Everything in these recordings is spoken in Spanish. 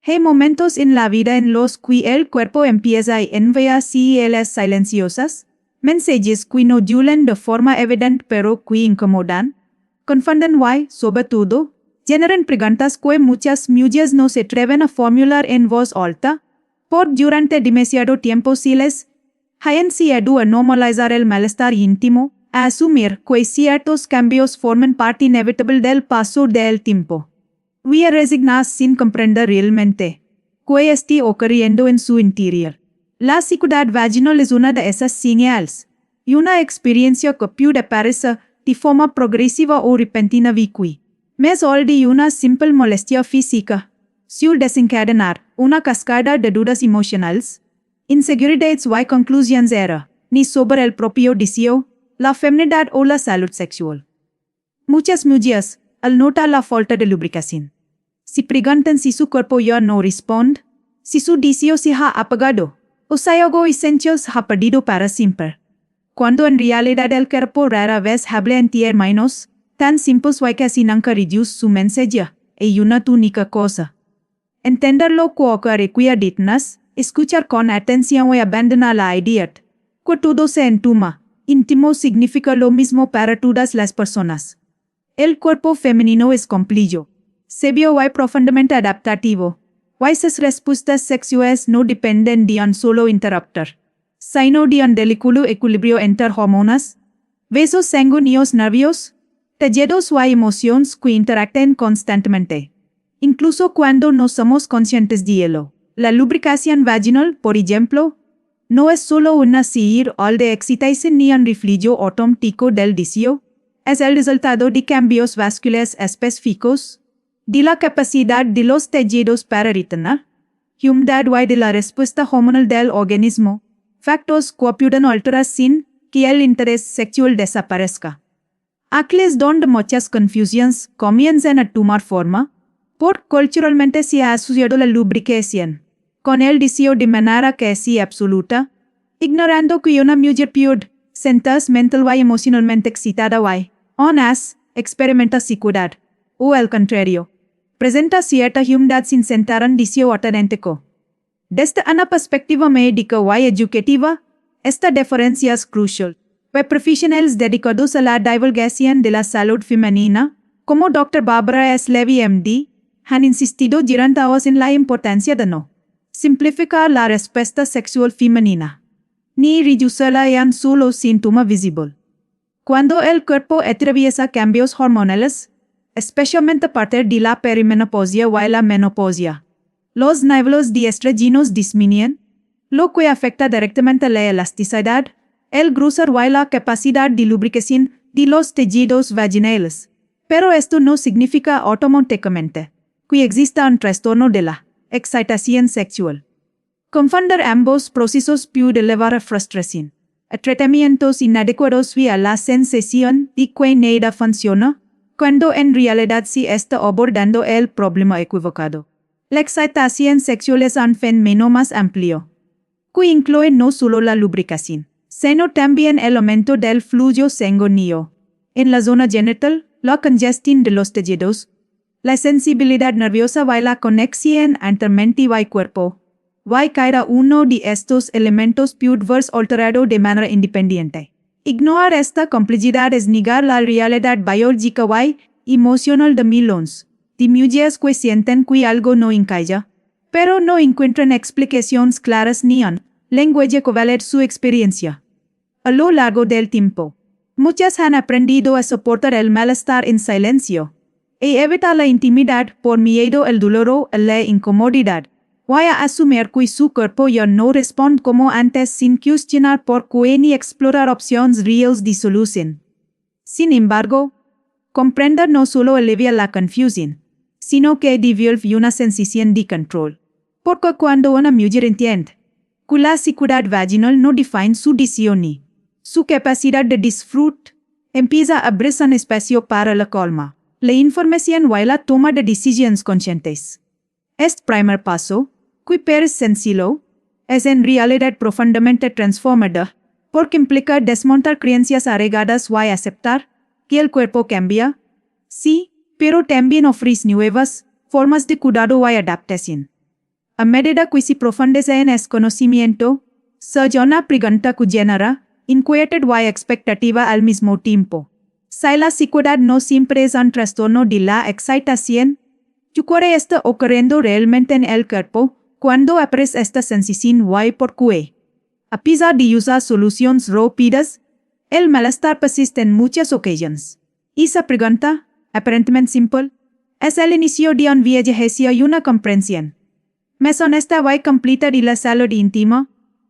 Hay momentos en la vida en los que el cuerpo empieza a enviar señales silenciosas, mensajes que no duelen de forma evidente pero que incomodan, confunden y, sobre todo, generan preguntas que muchas mujeres no se atreven a formular en voz alta, por durante demasiado tiempo se les hayan sido a normalizar el malestar íntimo, a asumir que ciertos cambios forman parte inevitable del paso del tiempo. Y a resignarse sin comprender realmente que esté ocurriendo en su interior. La sequedad vaginal es una de esas señales, y una experiencia que puede aparecer de forma progresiva o repentina que, más allá de una simple molestia física, suele desencadenar una cascada de dudas emocionales, inseguridades y conclusiones ni sobre el propio deseo, la feminidad o la salud sexual. Muchas mujeres, al notar la falta de lubricación, se preguntan si su cuerpo ya no responde, si su deseo se ha apagado, o si algo esencial se ha perdido para siempre. Cuando en realidad el cuerpo rara vez habla en términos tan simples que casi nunca reduce su mensaje, y una única cosa. Entender lo que ocurre detrás, escuchar con atención y abandonar la idea que todo se entuma. Íntimo significa lo mismo para todas las personas. El cuerpo femenino es complejo, sabio y profundamente adaptativo. Y sus respuestas sexuales no dependen de un solo interruptor, sino de un delicado equilibrio entre hormonas, vasos sanguíneos nervios, tejidos y emociones que interactúan constantemente, incluso cuando no somos conscientes de ello. La lubricación vaginal, por ejemplo, no es solo una señal de excitación ni un reflejo automático del deseo, es el resultado de cambios vasculares específicos, de la capacidad de los tejidos para retener humedad y de la respuesta hormonal del organismo, factores que pueden alterar sin que el interés sexual desaparezca. Aquí es donde muchas confusiones comienzan a tomar forma, porque culturalmente se ha asociado la lubricación con el deseo de manera casi absoluta, ignorando que una mujer puede sentirse mental y emocionalmente excitada y, aún así, experimenta sequedad, o al contrario, presenta cierta humedad sin sentir un deseo auténtico. Desde una perspectiva médica y educativa, esta diferencia es crucial. Los profesionales dedicados a la divulgación de la salud femenina, como Dr. Barbara S. Levy MD, han insistido durante años en la importancia de no simplificar la respuesta sexual femenina, ni reducirla a un solo síntoma visible. Cuando el cuerpo atraviesa cambios hormonales, especialmente a partir de la perimenopausia y la menopausia, los niveles de estrógenos disminuyen, lo que afecta directamente la elasticidad, el grosor y la capacidad de lubricación de los tejidos vaginales. Pero esto no significa automáticamente que exista un trastorno de la excitación sexual. Confundir ambos procesos puede llevar a frustración, a tratamientos inadecuados y a la sensación de que nada funciona, cuando en realidad se está abordando el problema equivocado. La excitación sexual es un fenómeno más amplio, que incluye no solo la lubricación, sino también el aumento del flujo sanguíneo en la zona genital, la congestión de los tejidos, la sensibilidad nerviosa y la conexión entre mente y cuerpo. Y cada uno de estos elementos puede verse alterado de manera independiente. Ignorar esta complejidad es negar la realidad biológica y emocional de millones de mujeres que sienten que algo no encaja, pero no encuentran explicaciones claras ni un lenguaje que valide su experiencia. A lo largo del tiempo, muchas han aprendido a soportar el malestar en silencio y evitar la intimidad por miedo al dolor o a la incomodidad, o a asumir que su cuerpo ya no responde como antes sin cuestionar por qué ni explorar opciones reales de solución. Sin embargo, comprender no solo alivia la confusión, sino que devuelve una sensación de control. Porque cuando una mujer entiende que la sequedad vaginal no define su deseo ni su capacidad de disfrute, empieza a abrirse un espacio para la calma, la información y la toma de decisiones conscientes. Este primer paso, que parece sencillo, es en realidad profundamente transformador, porque implica desmontar creencias arraigadas y aceptar que el cuerpo cambia, sí, pero también ofrece nuevas formas de cuidado y adaptación. A medida que se profundiza en ese conocimiento, surge una pregunta que genera inquietud y expectativa al mismo tiempo. Si la sequedad no siempre es un trastorno de la excitación, ¿qué está ocurriendo realmente en el cuerpo cuando aparece esta sensación y por qué? A pesar de usar soluciones rápidas, el malestar persiste en muchas ocasiones. Esa pregunta, aparentemente simple, es el inicio de un viaje hacia una comprensión más honesta y completa de la salud íntima,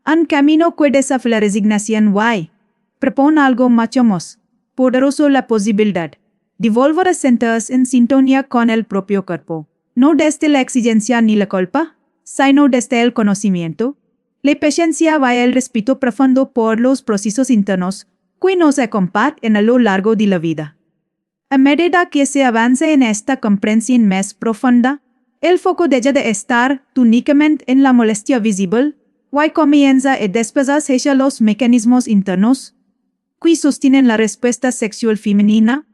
un camino que desafía la resignación y propone algo mucho más poderoso, la posibilidad de volver a sentirse en sintonía con el propio cuerpo, no desde la exigencia ni la culpa, sino desde el conocimiento, la paciencia y el respeto profundo por los procesos internos que nos acompañan a lo largo de la vida. A medida que se avanza en esta comprensión más profunda, el foco deja de estar únicamente en la molestia visible y comienza a desplazarse hacia los mecanismos internos que sostienen la respuesta sexual femenina,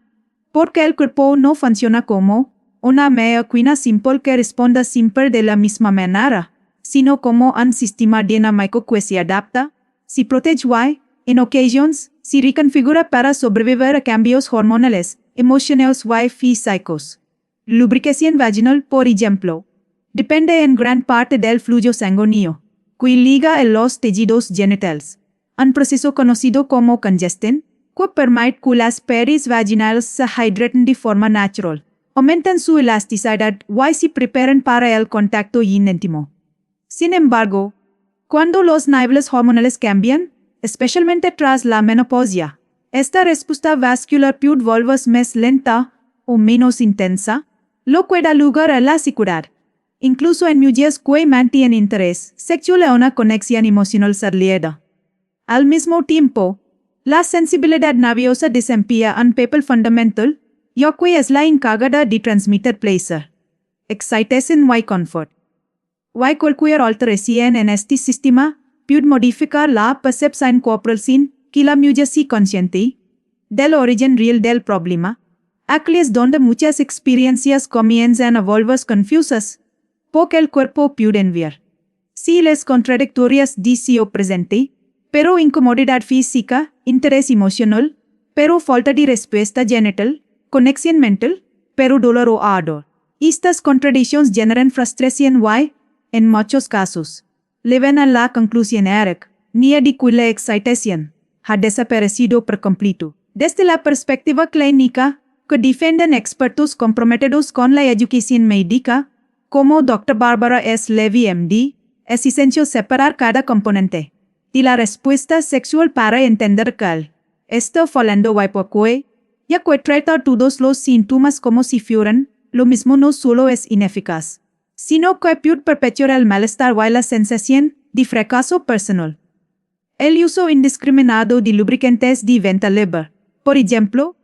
porque el cuerpo no funciona como una máquina simple que responda siempre de la misma manera, sino como un sistema dinámico que se adapta, se protege y, en ocasiones, se reconfigura para sobrevivir a cambios hormonales, emocionales y físicos. Lubricación vaginal, por ejemplo, depende en gran parte del flujo sanguíneo, que liga a los tejidos genitales. Un proceso conocido como congestión, que permite que las paredes vaginales se hidraten de forma natural, aumentan su elasticidad y se preparan para el contacto íntimo. Sin embargo, cuando los niveles hormonales cambian, especialmente tras la menopausia, esta respuesta vascular puede volverse más lenta o menos intensa, lo que da lugar a la sequedad. Incluso en mujeres que mantienen interés sexual a una conexión emocional sólida. Al mismo tiempo, la sensibilidad nerviosa desempeña un papel fundamental, ya que es la encargada de transmitir placer, excitación y confort. Y cualquier alteración en este sistema puede modificar la percepción corporal sin que la mujer sea consciente del origen real del problema. Aquí es donde muchas experiencias comienzan a volverse confusas, porque el cuerpo puede enviar si las contradictorias deseo presente, pero incomodidad física, interés emocional, pero falta de respuesta genital, conexión mental, pero dolor o ardor. Estas contradicciones generan frustración y, en muchos casos, llevan a la conclusión errónea de que la excitación ha desaparecido por completo. Desde la perspectiva clínica, que defienden expertos comprometidos con la educación médica, como Dr. Barbara S. Levy, MD, es esencial separar cada componente de la respuesta sexual para entender que está fallando y por qué, ya que tratar todos los síntomas como si fueran lo mismo no solo es ineficaz, sino que puede perpetuar el malestar y la sensación de fracaso personal. El uso indiscriminado de lubricantes de venta libre, por ejemplo,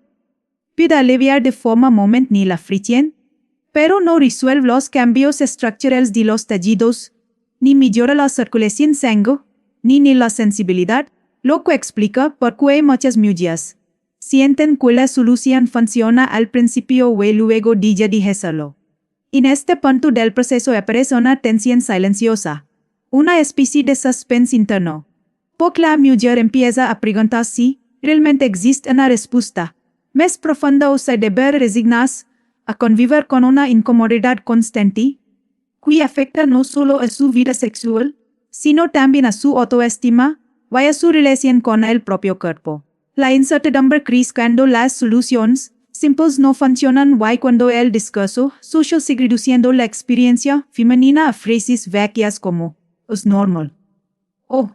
puede aliviar de forma momentánea la fricción, pero no resuelve los cambios estructurales de los tejidos, ni mejora la circulación sanguínea, ni la sensibilidad, lo que explica por qué muchas mujeres sienten que la solución funciona al principio y luego deja de hacerlo. En este punto del proceso aparece una tensión silenciosa, una especie de suspense interno, porque la mujer empieza a preguntar si realmente existe una respuesta más profunda o si debe resignarse a convivir con una incomodidad constante que afecta no solo a su vida sexual, sino también a su autoestima y a su relación con el propio cuerpo. La incertidumbre crece cuando las soluciones simples no funcionan y cuando el discurso social sigue reduciendo la experiencia femenina a frases vacías como «es normal» o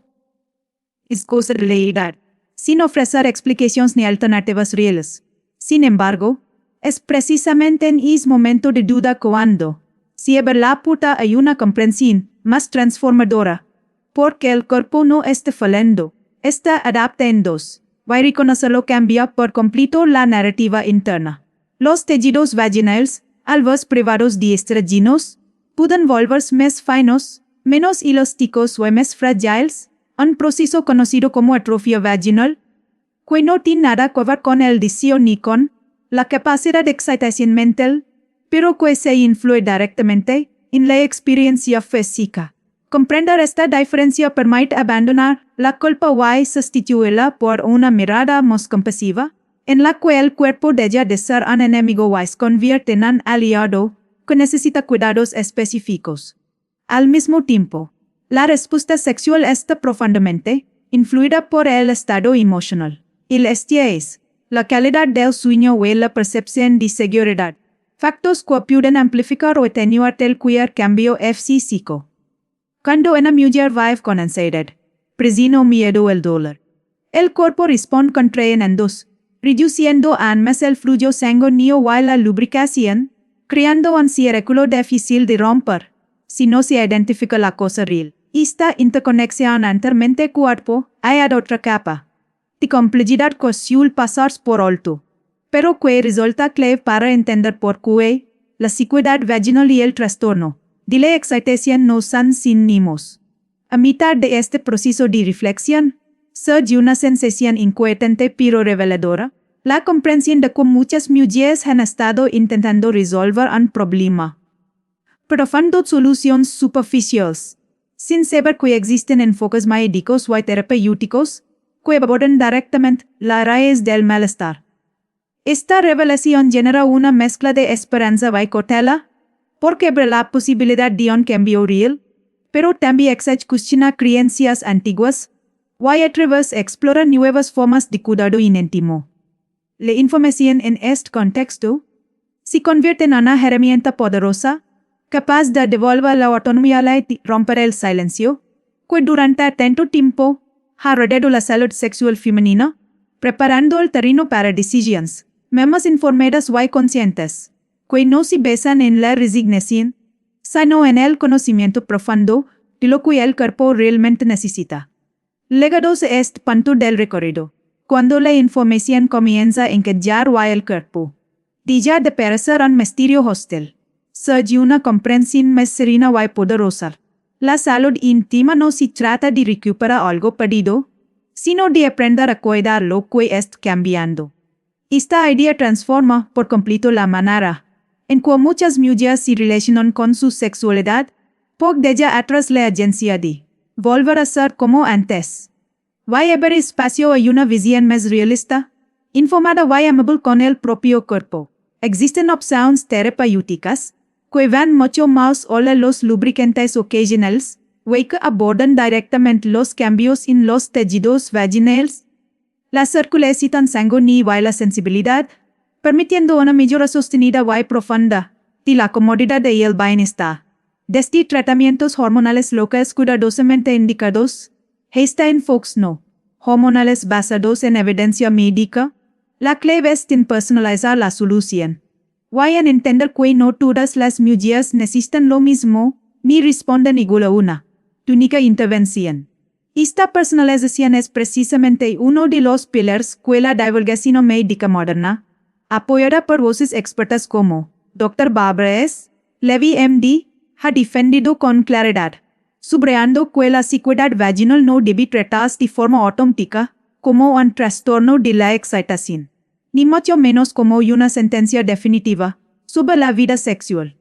«es cosa de la edad», sin ofrecer explicaciones ni alternativas reales. Sin embargo, es precisamente en ese momento de duda cuando se abre la puerta a una comprensión más transformadora, porque el cuerpo no está fallando, está adaptándose, y reconocerlo cambia por completo la narrativa interna. Los tejidos vaginales, al verse privados de estrógenos, pueden volverse más finos, menos elásticos y más frágiles, un proceso conocido como atrofia vaginal, que no tiene nada que ver con el deseo ni con la capacidad de excitación mental, pero que se influye directamente en la experiencia física. Comprender esta diferencia permite abandonar la culpa y sustituirla por una mirada más compasiva, en la cual el cuerpo deja de ser un enemigo y se convierte en un aliado que necesita cuidados específicos. Al mismo tiempo, la respuesta sexual está profundamente influida por el estado emocional. El este es la calidad del sueño y la percepción de seguridad, factores que pueden amplificar o atenuar cualquier cambio físico. Cuando una mujer vive con ansiedad, presión o miedo el dolor, el cuerpo responde contrayendo, reduciendo aún más el flujo sanguíneo y la lubricación, creando un círculo difícil de romper, si no se identifica la cosa real. Esta interconexión entre mente y cuerpo hay otra capa de complejidad que suele pasar por alto, pero que resulta clave para entender por qué la sequedad vaginal y el trastorno de la excitación no son sinónimos. A mitad de este proceso de reflexión, surge una sensación inquietante pero reveladora, la comprensión de cómo muchas mujeres han estado intentando resolver un problema, profundando soluciones superficiales, sin saber que existen enfoques médicos o terapéuticos que abordan directamente la raíz del malestar. Esta revelación genera una mezcla de esperanza y cautela, porque abre la posibilidad de un cambio real, pero también cuestiona creencias antiguas y atreve a explorar nuevas formas de cuidado íntimo. La información en este contexto se convierte en una herramienta poderosa, capaz de devolver la autonomía y romper el silencio, que durante tanto tiempo ha rodeado la salud sexual femenina, preparando el terreno para decisiones más informadas y conscientes, que no se basan en la resignación, sino en el conocimiento profundo de lo que el cuerpo realmente necesita. Llegados a este punto del recorrido, cuando la información comienza a encajar y el cuerpo deja de parecer un misterio hostil, surge una comprensión más serena y poderosa. La salud íntima no se trata de recuperar algo perdido, sino de aprender a cuidar lo que está cambiando. Esta idea transforma por completo la manera en que muchas mujeres se relacionan con su sexualidad, porque deja atrás la agencia de volver a ser como antes. Va a haber espacio a una visión más realista, informada y amable con el propio cuerpo. Existen opciones terapéuticas que van mucho más allá de los lubricantes ocasionales, y que abordan directamente los cambios en los tejidos vaginales, la circulación sanguínea y la sensibilidad, permitiendo una mejora sostenida y profunda de la comodidad y el bienestar. Desde tratamientos hormonales locales cuidadosamente indicados, hasta enfoques no hormonales basados en evidencia médica, la clave es en personalizar la solución. Y en entender que no todas las mujeres necesitan lo mismo, ni responden igual a una única intervención. Esta personalización es precisamente uno de los pilares que la divulgación médica moderna, apoyada por voces expertas como Dr. Barbara S. Levy MD, ha defendido con claridad, subrayando que la sequedad vaginal no debe tratarse de forma automática como un trastorno de la excitación, ni mucho menos como una sentencia definitiva sobre la vida sexual.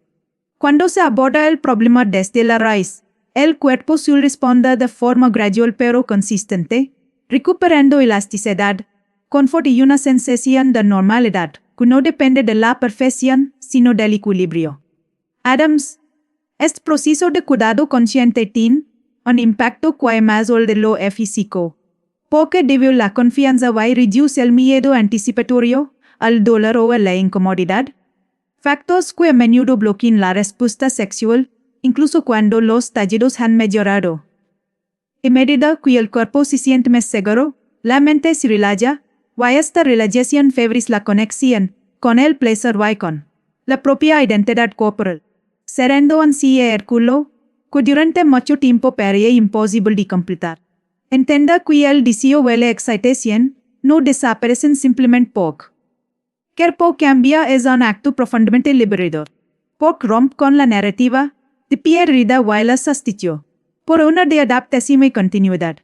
Cuando se aborda el problema desde la raíz, el cuerpo suele responder de forma gradual pero consistente, recuperando elasticidad, confort y una sensación de normalidad que no depende de la perfección, sino del equilibrio. Adams, este proceso de cuidado consciente tiene un impacto que más allá de lo físico, porque debido a la confianza y reduce el miedo anticipatorio, al dolor o a la incomodidad, factores que a menudo bloquean la respuesta sexual, incluso cuando los tejidos han mejorado. A medida que el cuerpo se siente más seguro, la mente se relaja, y esta relajación favorece la conexión con el placer y con la propia identidad corporal, cerrando así el círculo que durante mucho tiempo parecía imposible de completar. Entienda que el deseo y la excitación no desaparecen simplemente porque cuerpo cambia es un acto profundamente liberador, porque rompe con la narrativa de pérdida y la sustituye por una de adaptación y continuidad.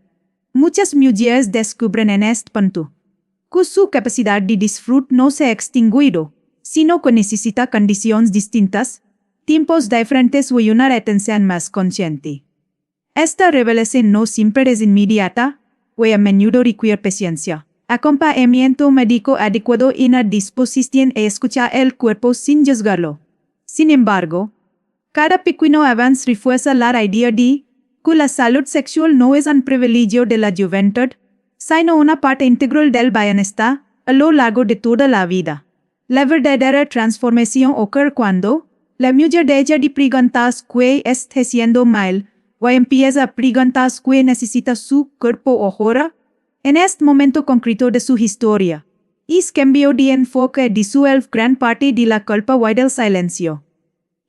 Muchas mujeres descubren en este punto que su capacidad de disfrute no se ha extinguido, sino que necesita condiciones distintas tiempos diferentes y una retención más consciente. Esta revelación no siempre es inmediata, y a menudo requiere paciencia, acompañamiento médico adecuado y una disposición a escuchar el cuerpo sin juzgarlo. Sin embargo, cada pequeño avance refuerza la idea de que la salud sexual no es un privilegio de la juventud, sino una parte integral del bienestar a lo largo de toda la vida. La verdadera transformación ocurre cuando la mujer deja de preguntarse qué está haciendo mal o empieza a preguntarse qué necesita su cuerpo ahora. En este momento concreto de su historia, es cambio de enfoque disuelve gran parte de la culpa y del silencio,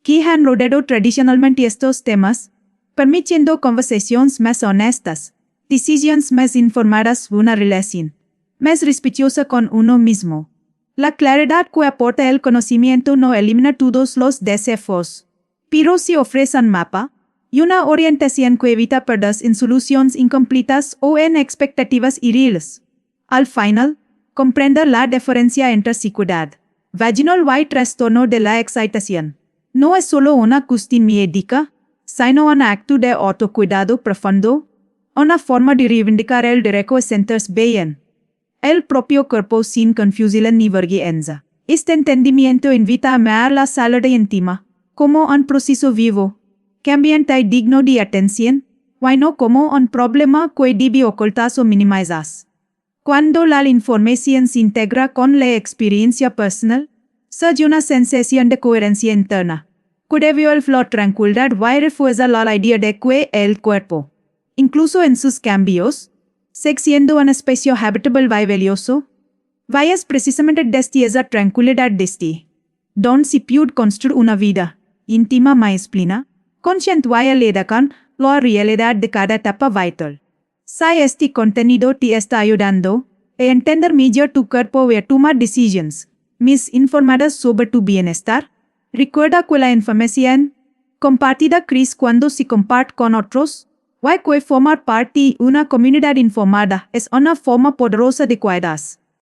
que han rodeado tradicionalmente estos temas, permitiendo conversaciones más honestas, decisiones más informadas y una relación más respetuosa con uno mismo. La claridad que aporta el conocimiento no elimina todos los desafíos, pero sí ofrece un mapa y una orientación que evita perder en soluciones incompletas o en expectativas irreales. Al final, comprender la diferencia entre sequedad, vaginal y trastorno de la excitación no es solo una cuestión médica, sino un acto de autocuidado profundo, una forma de reivindicar el derecho a sentirse bien. El propio cuerpo sin confusión ni vergüenza. Este entendimiento invita a mirar la salud íntima como un proceso vivo, cambiante y digno de atención, y no como un problema que debe ocultarse o minimizarse. Cuando la información se integra con la experiencia personal, surge una sensación de coherencia interna, que devuelve la tranquilidad y refuerza la idea de que el cuerpo, incluso en sus cambios, sigue siendo un espacio habitable y valioso, es precisamente desde esa tranquilidad donde se puede construir una vida íntima más plena, consciente y aliada con la realidad de cada etapa vital. Si este contenido te está ayudando a entender mejor tu cuerpo y a tomar decisiones más informadas sobre tu bienestar, recuerda que la información compartida crece cuando se comparte con otros, y que formar parte de una comunidad informada es una forma poderosa de cuidarse.